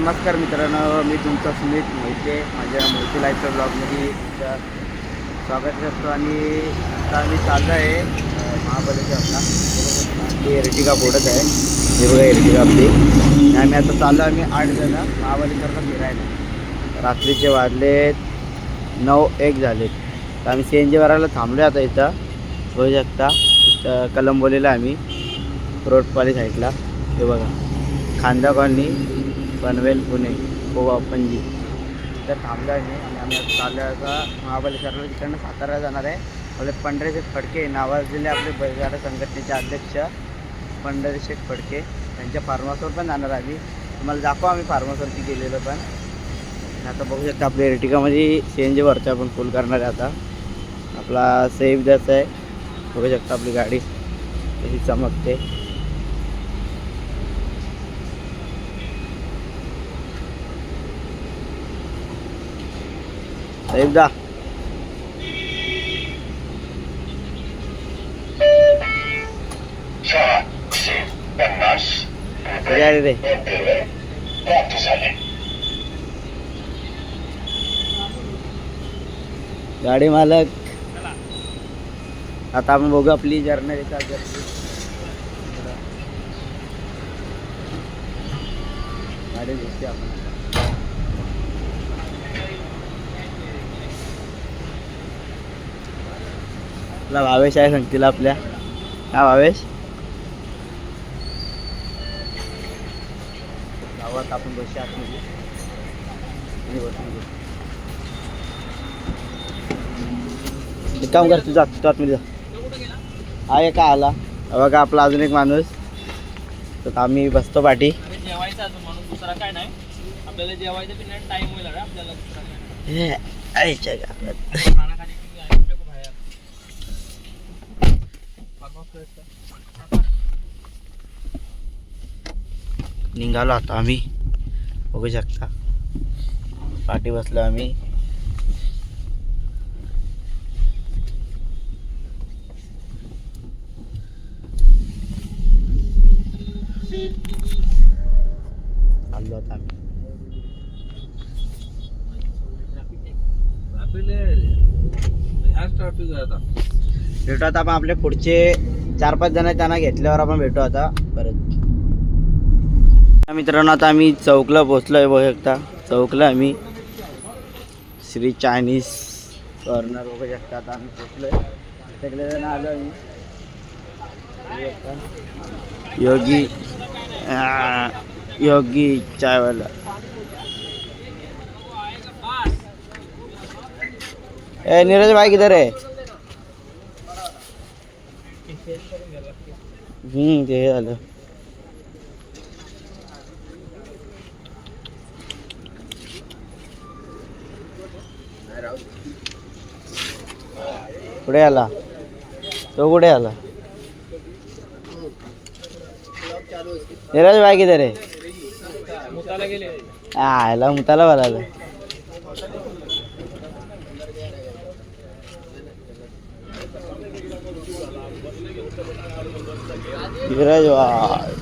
नमस्कार मित्रांनो, मी तुमचा सुमित मोहिते माझ्या मोहिते लाईफच्या ब्लॉगमध्ये तुमचं स्वागत करतो. आणि आता आम्ही चाललो आहे महाबळेश्वरला. आपली एर्टिगा बोर्डच आहे, हे बघा एर्टिगा आपली. आम्ही आता चाललो, आम्ही 8 जण महाबळेश्वरला फिरायला. रात्रीचे वाजले 9:01 झालेत. तर आम्ही CNG भरायला थांबलो आता. इथं बघू शकता, इथं कलंबोलीला आम्ही रोडपाली साईडला. हे बघा खांदा कॉलनी, पनवेल, पुणे, गोवा, पणजी तर थांबलो आहे. आणि आम्ही आता चाललो आता महाबळेश्वरला. तिकडनं सातारा जाणार आहे. आपले पंढरीशेठ फडके नावाजलेले आपले बैलगाडा संघटनेचे अध्यक्ष पंढरीशेठ फडके त्यांच्या फार्महाऊसवर पण जाणार आम्ही. तुम्हाला दाखवू आम्ही फार्महाऊसवरती गेलेलो पण. आता बघू शकता आपल्या एर्टिगामध्ये CNG भरतो आपण फुल करणार आहे. आता आपला सेफ द्यायचा आहे. बघू शकता आपली गाडी कशी चमकते. एकदा रे गाडी मालक. आता आपण बघू आपली जर्नी गाडी दिसते आपण. आपला भावेश आहे सांगतील आपल्या. हा भावेश, गावात आपण बसू आतमध्ये काम कर. तू जात आतमध्ये जा. हा एक का आला बघा आपला अजून एक माणूस. तर आम्ही बसतो पाठी. जेवायचा अजून माणूस दुसरा काय नाही. आपल्याला जेवायचं पिण्यात टाइम होईल आपल्याला दुसरा काय. निघालो आता आम्ही. बघू शकता पाठी बसलो आम्ही. चाललो आता आम्ही. भेटू आता आपण. आपले पुढचे 4-5 जण त्यांना घेतल्यावर आपण भेटू आता परत. मित्रांनो आता आम्ही चौकला पोचलो आहे. बघू शकता चौकला आम्ही श्री चायनीज कॉर्नर बघू शकता. आता आम्ही पोचलो आहे. सगळे जण आलो आम्ही. योगी चायवाला. ए नीरज भाई किधर है? ते झालं. कुठे आला तो? कुठे आला? नीरज भाई किधर आहे? मुताला गेले. आला मुताला बोलायला. नीरज भाई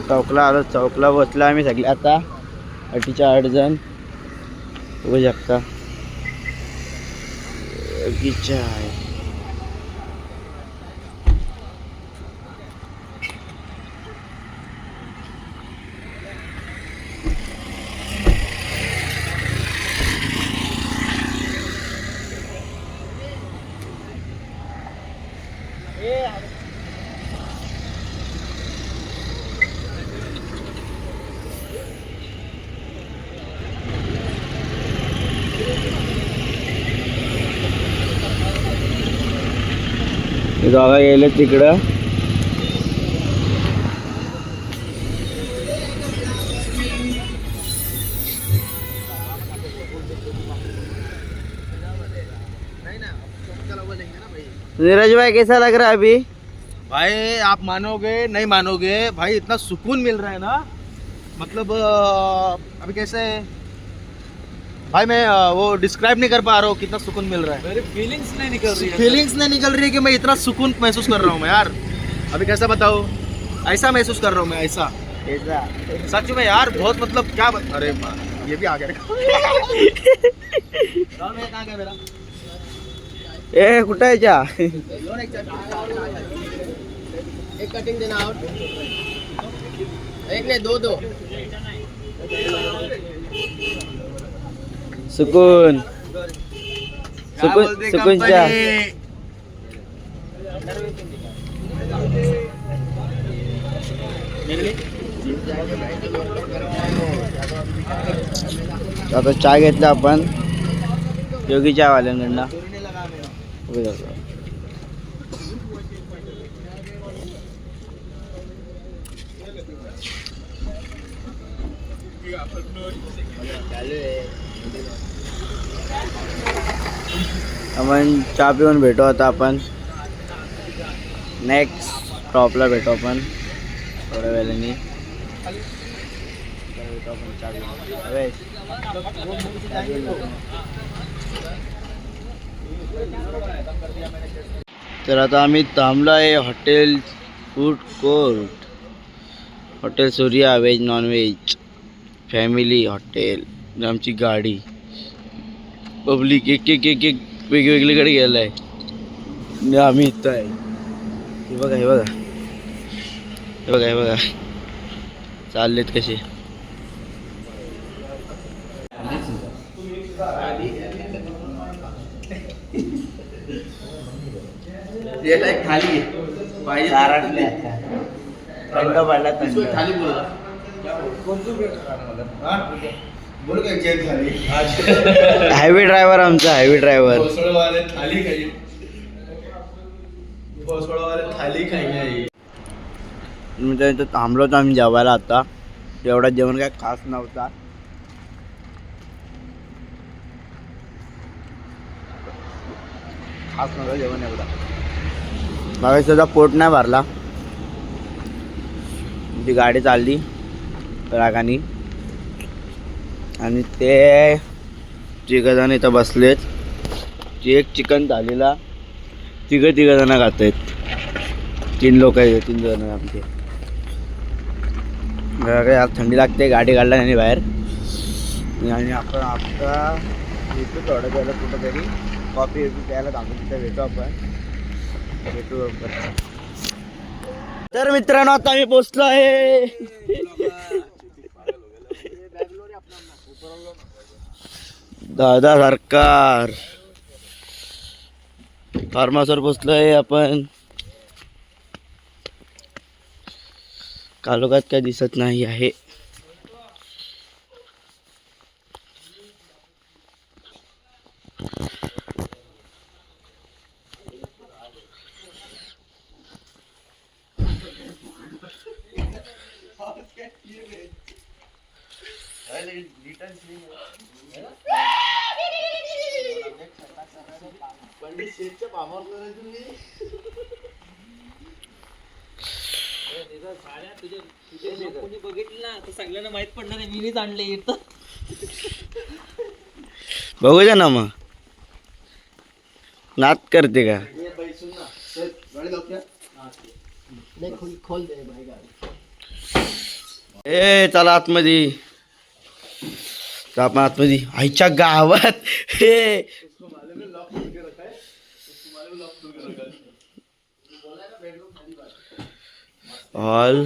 चौकला आलो. चौकला बसला आम्ही सगळे आता 8 जण. बघू शकता चाय. जागा गेले तिकडं. नीरज भाई कैसा लग रहा है अभी? भाई आप मानोगे नहीं मानोगे भाई, इतना सुकून मिल रहा है ना. मतलब अभी कैसे भाई मैं वो डिस्क्राइब नहीं कर पा रहा हूँ कितना सुकून मिल रहा है. मेरी फीलिंग्स नहीं निकल रही है कि मैं इतना सुकून महसूस कर रहा हूँ मैं यार. अभी कैसा बताऊँ, ऐसा महसूस कर रहा हूँ मैं. ऐसा ऐसा सच में यार बहुत मतलब क्या अरे ये भी आ गया राहुल भैया कहाँ गया मेरा ए कुठं आहे जा एक कटिंग देना और एक नहीं दो दो सुकून क्या बोलते सुकून company? चा आता चहा घेतला आपण योगी चहा वाल्यांकडनं उभे जातो. आपण चहा पिऊन भेटू आता आपण नेक्स्ट स्टॉपला भेटू आपण थोड्या वेळाने भेटू आपण चहा पिऊन. अरे, तर आता आम्ही थांबलो आहे hotel food court hotel Surya veg non veg family hotel. आमची गाडी पब्लिक एक एक एक एक वेगवेगळीकडे गेलं आहे आणि आम्ही इथं आहे. हे बघा हे बघा हे बघा हे बघा चाललेत कसे. थाली थंड पडला थंड. थाली बोला बोल काय चेक झाली हायवे ड्रायव्हर आमचा हायवे ड्रायव्हर. भोसळवाले थाली खाई भोसळवाले थाली खाई म्हणजे इथं थांबलो होतो आम्ही जेवायला. आता एवढा जेवण काय खास नव्हता. खास नव्हतं जेवण एवढा. बाबा सुद्धा पोट नाही भरला. ती गाडी चालली रागानी आणि ते तिघजण इथं बसलेत. एक चिकन थालीला तिघजण खात आहेत. 3 लोक आहेत 3 जण आमचे. आज थंडी लागते गाडी काढला नाही बाहेर आणि आपण आता येतो थोडं वेळेला कुठंतरी कॉफी प्यायला थांबू तिथं भेटू आपण भेटू. तर मित्रांनो आता आम्ही पोचलो आहे दादा सरकार फार्म हाऊसवर पोचलो आहे आपण. कालोखात काय दिसत नाही आहे. कोणी बघितलं ना तर सगळ्यांना माहित पडणार आहे मीच आणले इथं. बघूया ना मग नात करते का. नाही खोल दे भाई गाडी. ए चला आतमध्ये. तर आपण आतमध्ये आईच्या गावात हे हॉल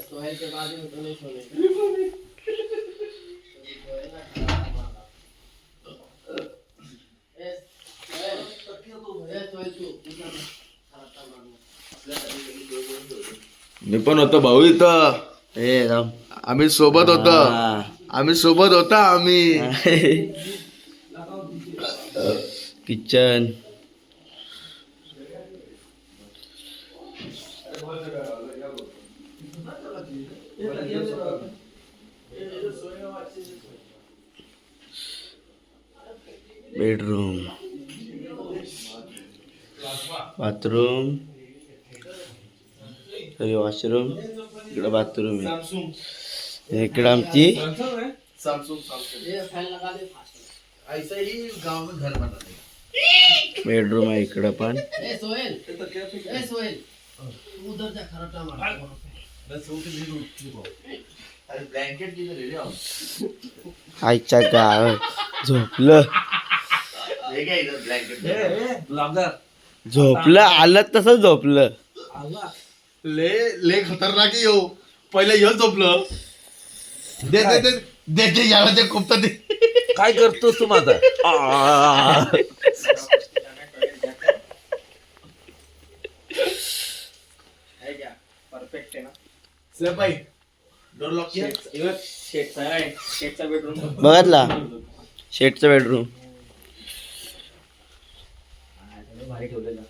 सोहेल के बाद में तो नहीं सोने. मी पण होतो भाऊ इथं. ए राम आम्ही सोबत होतो आम्ही किचन बेडरूम बाथरूम वॉशरूम इकडं बाथरूम आहे. इकडं आमची ये फैन लगा दे फास्ट. ऐसा ही गांव में घर बना है. बेडरूम आहे इकडं पण. ए सोहेल आईच्या गाव झोपलं झोपलं आलं तसं झोपलं. ले ले खतरनाक आहे यो. पहिले ह्यो झोपलं. दे दे दे दे दे याला ते खूप दे. काय करतोस तू माझा? परफेक्ट आहे ना. स्लॅब बाई डोर लॉक केलं. शेटचा बेडरूम बघितला शेटचं बेडरूम. भारी ठेवलेला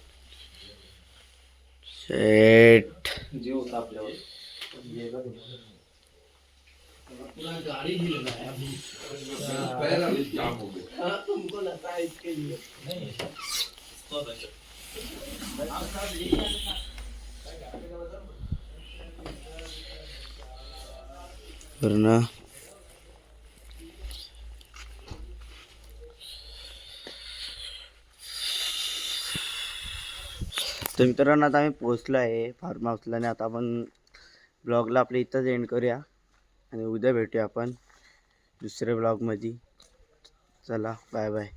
शेट जीव होता आपल्यावर. ना तर मित्रांनो आता आम्ही पोहोचलो आहे फार्म हाऊसला आणि आता आपण ब्लॉगला आपल्या इथंच एंड करूया आणि उद्या भेटूया आपण दुसऱ्या ब्लॉगमध्ये. चला बाय बाय.